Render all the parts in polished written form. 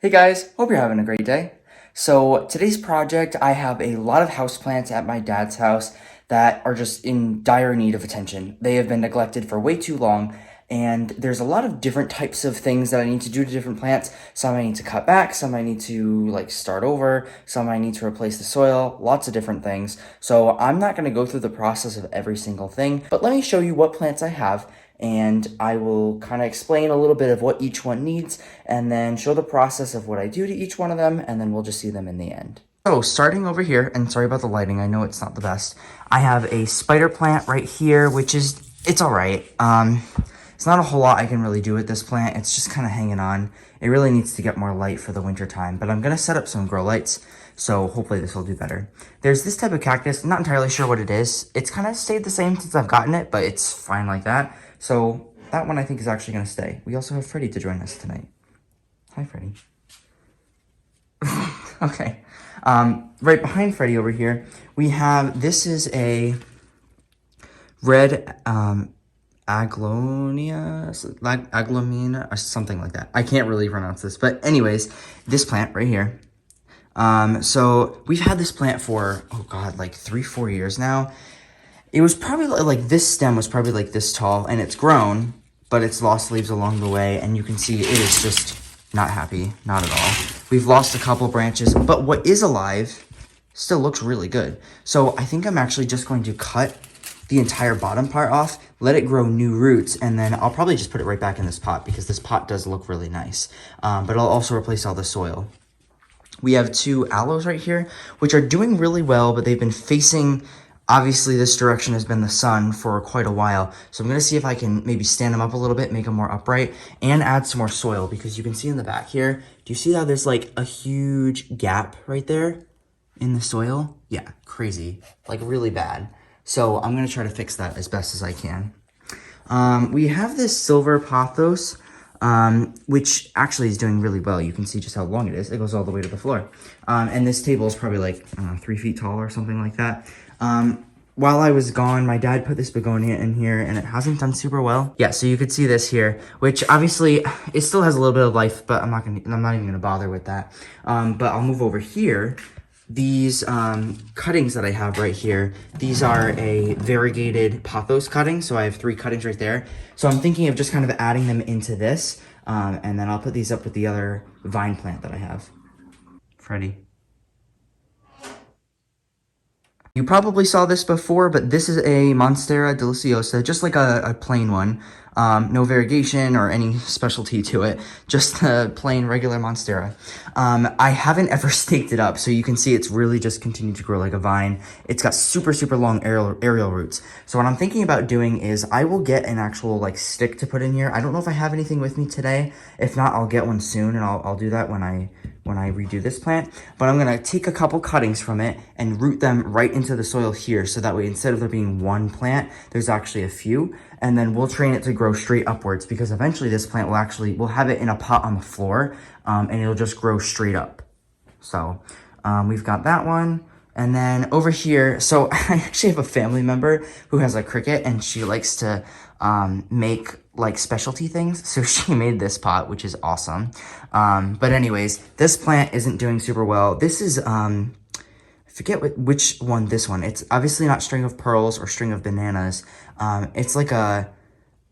Hey guys, hope you're having a great day. So today's project, I have a lot of houseplants at my dad's house that are just in dire need of attention. They have been neglected for way too long, and there's a lot of different types of things that I need to do to different plants. Some I need to cut back, some I need to start over, some I need to replace the soil, lots of different things. So I'm not going to go through the process of every single thing, but let me show you what plants I have and I will kind of explain a little bit of what each one needs and then show the process of what I do to each one of them, and then we'll just see them in the end. So starting over here, and sorry about the lighting, I know it's not the best, I have a spider plant right here, which is, it's all right. It's not a whole lot I can really do with this plant. It's just kind of hanging on. It really needs to get more light for the winter time, but I'm going to set up some grow lights, so hopefully this will do better. There's this type of cactus, I'm not entirely sure what it is. It's kind of stayed the same since I've gotten it, but it's fine like that. So that one I think is actually going to stay. We also have Freddie to join us tonight. Hi, Freddie. Okay. Right behind Freddie over here, we have, this is a red aglonia, or something like that. I can't really pronounce this, but anyways, this plant right here. So we've had this plant for, oh God, like 3-4 years now. It was probably like this stem was probably like this tall, and it's grown, but it's lost leaves along the way, and you can see it is just not happy, not at all. We've lost a couple branches, but what is alive still looks really good. So I think I'm actually just going to cut the entire bottom part off, let it grow new roots, and then I'll probably just put it right back in this pot because this pot does look really nice. But I'll also replace all the soil. We have 2 aloes right here, which are doing really well, but they've been facing, obviously this direction has been the sun for quite a while. So I'm going to see if I can maybe stand them up a little bit, make them more upright, and add some more soil, because you can see in the back here, do you see how there's like a huge gap right there in the soil? Yeah, crazy, like really bad. So I'm going to try to fix that as best as I can. We have this silver pothos, which actually is doing really well. You can see just how long it is. It goes all the way to the floor. And this table is probably like 3 feet tall or something like that. While I was gone, my dad put this begonia in here, and it hasn't done super well. Yeah, so you could see this here, which obviously it still has a little bit of life, but I'm not even gonna bother with that. But I'll move over here. These cuttings that I have right here, these are a variegated pothos cutting, so I have 3 cuttings right there. So I'm thinking of just kind of adding them into this, and then I'll put these up with the other vine plant that I have. Freddie. You probably saw this before, but this is a Monstera Deliciosa, just like a plain one. No variegation or any specialty to it, just a plain regular Monstera. I haven't ever staked it up, so you can see it's really just continued to grow like a vine. It's got super, super long aerial roots. So what I'm thinking about doing is I will get an actual like stick to put in here. I don't know if I have anything with me today. If not, I'll get one soon, and I'll do that when I redo this plant. But I'm gonna take a couple cuttings from it and root them right into the soil here, so that way instead of there being one plant, there's actually a few, and then we'll train it to grow straight upwards, because eventually this plant we'll have it in a pot on the floor, and it'll just grow straight up. So we've got that one. And then over here, so I actually have a family member who has a cricket, and she likes to make like specialty things. So she made this pot, which is awesome. But anyways, this plant isn't doing super well. This is, I forget which one this one. It's obviously not string of pearls or string of bananas. It's like I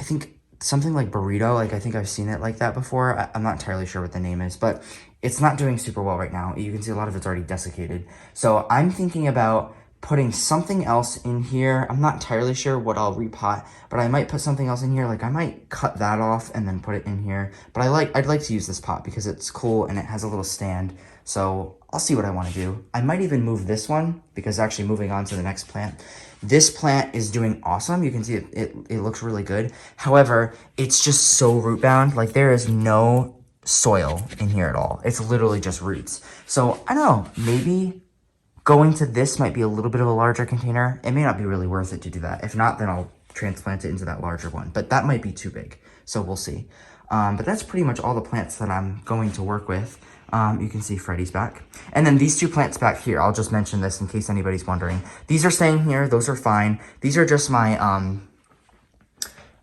think something like burrito. Like I think I've seen it like that before. I'm not entirely sure what the name is, but it's not doing super well right now. You can see a lot of it's already desiccated. So I'm thinking about putting something else in here. I'm not entirely sure what I'll repot, but I might put something else in here. Like I might cut that off and then put it in here. But I'd like to use this pot because it's cool and it has a little stand. So I'll see what I want to do. I might even move this one, because actually moving on to the next plant. This plant is doing awesome. You can see it looks really good. However, it's just so root bound. Like there is no soil in here at all. It's literally just roots. So I don't know, maybe going to this might be a little bit of a larger container. It may not be really worth it to do that. If not, then I'll transplant it into that larger one, but that might be too big. So we'll see. But that's pretty much all the plants that I'm going to work with. You can see Freddie's back. And then these 2 plants back here, I'll just mention this in case anybody's wondering. These are staying here. Those are fine. These are just my,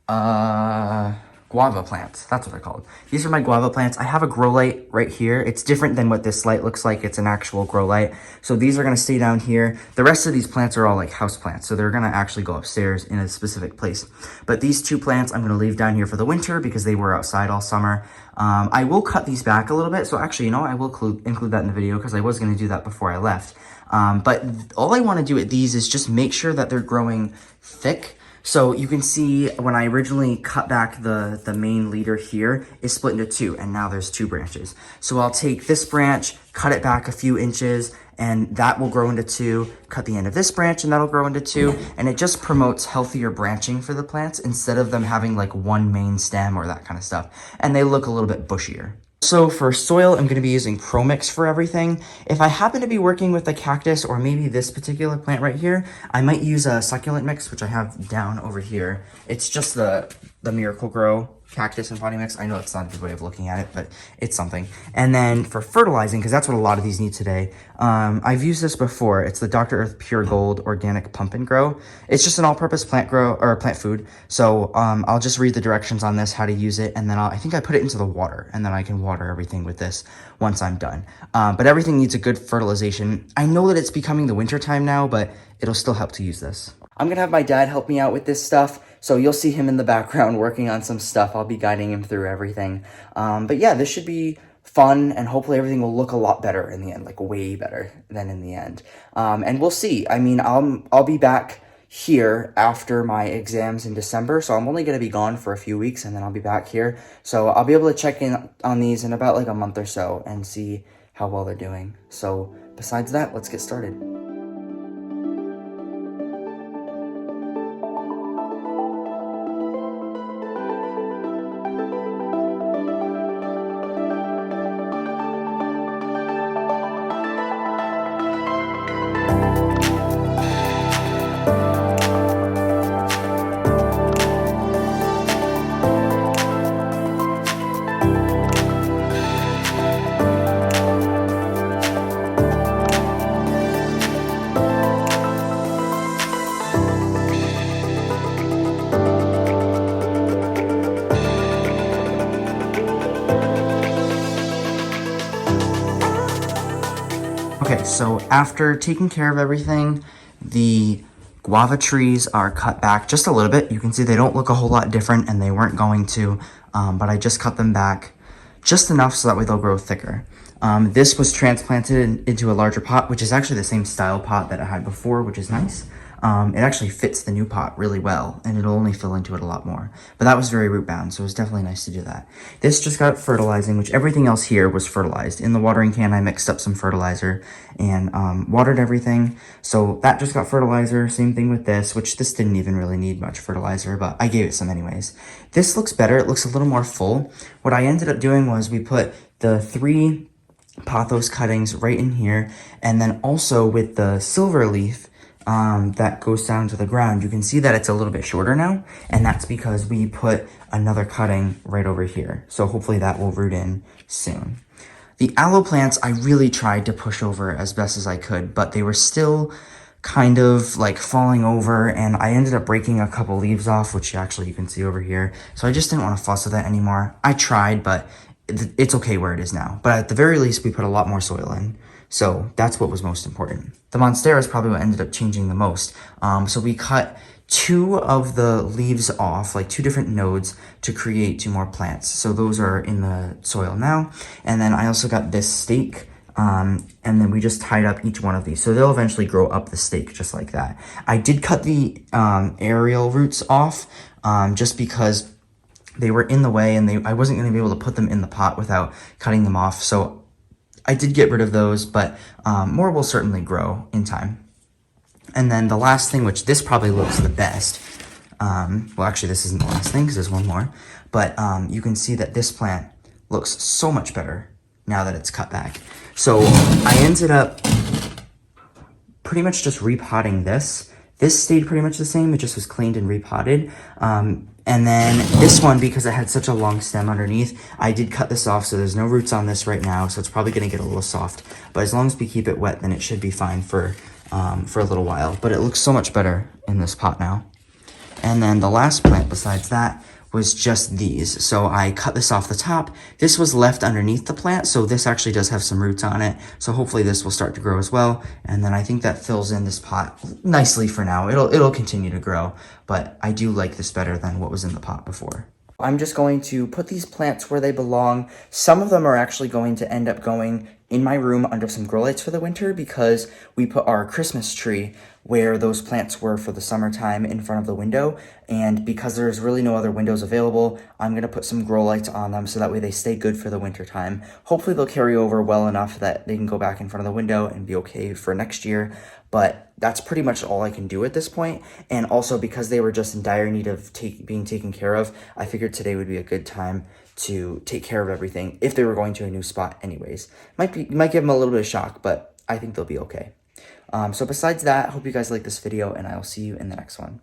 Guava guava plants. That's what they're called. These are my guava plants. I have a grow light right here. It's different than what this light looks like. It's an actual grow light. So these are going to stay down here. The rest of these plants are all like house plants. So they're going to actually go upstairs in a specific place. But these two plants I'm going to leave down here for the winter because they were outside all summer. I will cut these back a little bit. So actually, you know, I will include that in the video because I was going to do that before I left. But all I want to do with these is just make sure that they're growing thick. So you can see when I originally cut back the main leader here, is split into two, and now there's two branches. So I'll take this branch, cut it back a few inches, and that will grow into two, cut the end of this branch, and that'll grow into two, and it just promotes healthier branching for the plants instead of them having like one main stem or that kind of stuff, and they look a little bit bushier. So for soil, I'm going to be using Pro Mix for everything. If I happen to be working with a cactus or maybe this particular plant right here, I might use a succulent mix, which I have down over here. It's just the Miracle Grow cactus and potting mix. I know it's not a good way of looking at it, but it's something. And then for fertilizing, because that's what a lot of these need today, I've used this before. It's the Dr. Earth Pure Gold Organic Pump and Grow. It's just an all-purpose plant grow or plant food. So I'll just read the directions on this, how to use it, and then I think I put it into the water, and then I can water everything with this once I'm done. But everything needs a good fertilization. I know that it's becoming the winter time now, but it'll still help to use this. I'm gonna have my dad help me out with this stuff, so you'll see him in the background working on some stuff. I'll be guiding him through everything. But yeah, this should be fun, and hopefully everything will look a lot better in the end, like way better than in the end. And we'll see. I mean, I'll be back here after my exams in December, so I'm only gonna be gone for a few weeks, and then I'll be back here. So I'll be able to check in on these in about like a month or so and see how well they're doing. So besides that, let's get started. Okay, so after taking care of everything, the guava trees are cut back just a little bit. You can see they don't look a whole lot different, and they weren't going to, but I just cut them back just enough so that way they'll grow thicker. This was transplanted into a larger pot, which is actually the same style pot that I had before, which is nice. It actually fits the new pot really well, and it'll only fill into it a lot more. But that was very root bound, so it was definitely nice to do that. This just got fertilizing, which everything else here was fertilized. In the watering can, I mixed up some fertilizer and watered everything. So that just got fertilizer. Same thing with this, which this didn't even really need much fertilizer, but I gave it some anyways. This looks better. It looks a little more full. What I ended up doing was we put the 3 pothos cuttings right in here, and then also with the silver leaf that goes down to the ground, you can see that it's a little bit shorter now, and that's because we put another cutting right over here. So hopefully that will root in soon. The aloe plants, I really tried to push over as best as I could, but they were still kind of like falling over, and I ended up breaking a couple leaves off, which actually you can see over here. So I just didn't want to fuss with that anymore. I tried, but it's okay where it is now. But at the very least, we put a lot more soil in. So that's what was most important. The Monstera is probably what ended up changing the most. So we cut 2 of the leaves off, like 2 different nodes, to create 2 more plants. So those are in the soil now. And then I also got this stake, and then we just tied up each one of these. So they'll eventually grow up the stake just like that. I did cut the aerial roots off just because they were in the way, and I wasn't going to be able to put them in the pot without cutting them off. So I did get rid of those, but more will certainly grow in time. And then the last thing, which this probably looks the best, well, actually this isn't the last thing because there's one more, but you can see that this plant looks so much better now that it's cut back. So I ended up pretty much just repotting this. This stayed pretty much the same, it just was cleaned and repotted. And then this one, because it had such a long stem underneath, I did cut this off, so there's no roots on this right now, so it's probably going to get a little soft. But as long as we keep it wet, then it should be fine for a little while. But it looks so much better in this pot now. And then the last plant besides that was just these. So I cut this off the top. This was left underneath the plant, so this actually does have some roots on it. So hopefully this will start to grow as well. And then I think that fills in this pot nicely for now. It'll continue to grow, but I do like this better than what was in the pot before. I'm just going to put these plants where they belong. Some of them are actually going to end up going in my room under some grow lights for the winter because we put our Christmas tree where those plants were for the summertime in front of the window. And because there's really no other windows available, I'm going to put some grow lights on them so that way they stay good for the winter time. Hopefully they'll carry over well enough that they can go back in front of the window and be okay for next year. But that's pretty much all I can do at this point. And also because they were just in dire need of being taken care of, I figured today would be a good time to take care of everything if they were going to a new spot anyways. Might give them a little bit of shock, but I think they'll be okay. So besides that, hope you guys like this video, and I'll see you in the next one.